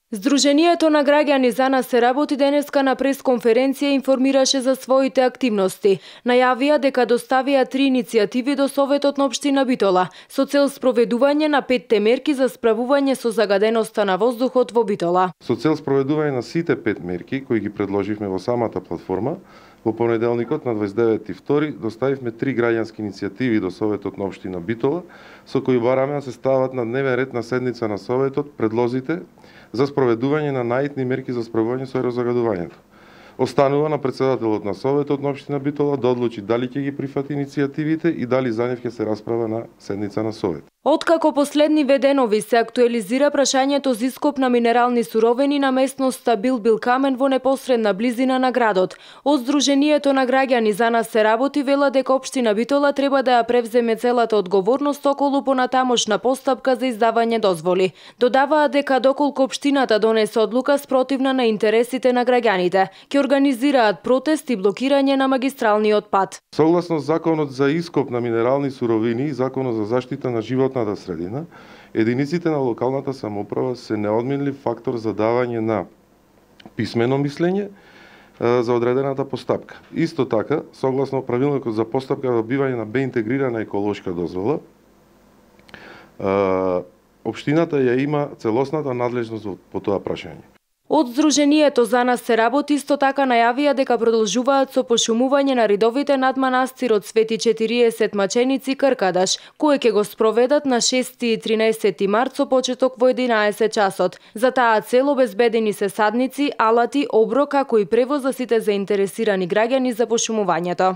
Здруженијето на граѓани За нас се работи денеска на пресконференција информираше за своите активности. Најавија дека доставија 3 иницијативи до Советот на општина Битола со цел спроведување на 5 мерки за справување со загаденоста на воздухот во Битола. Со цел спроведување на сите 5 мерки кои ги предложивме во самата платформа, во понеделникот на 29.2 доставивме 3 граѓански иницијативи до Советот на општина Битола, со кои бараме да се стават на дневен ред на седница на Советот предлозите за спроведување на наитни мерки за справување со аерозагадувањето. Останува на председателот на Советот на општина Битола да одлучи дали ќе ги прифати иницијативите и дали за нив ќе се расправа на седница на Совет. Откако последни веденови се актуализира прашањето за ископ на минерални суровини на местноста Билбил Камен во непосредна близина на градот. Од Здруженијето на граѓани За нас се работи вела дека општина Битола треба да ја превземе целата одговорност околу понатамошна постапка за издавање дозволи. Додаваа дека доколку општината донесе одлука спротивна на интересите на граѓаните, ќе организираат протест и блокирање на магистралниот пат. Согласно Законот за ископ на минерални суровини и Законот за заштита на животната средина, единиците на локалната самоуправа се неодменлив фактор за давање на писмено мислење за одредената постапка. Исто така, согласно правилникот за постапка за добивање на беинтегрирана еколошка дозвола, општината ја има целосната надлежност по тоа прашање. Од Здруженијето За нас се работи исто така најавија дека продолжуваат со пошумување на ридовите над манастирот Свети 40 маченици Кркадаш, кој ќе го спроведат на 6 и 13 март со почеток во 11 часот. За таа цел обезбедени се садници, алати, оброк, како и превоз за сите заинтересирани граѓани за пошумувањето.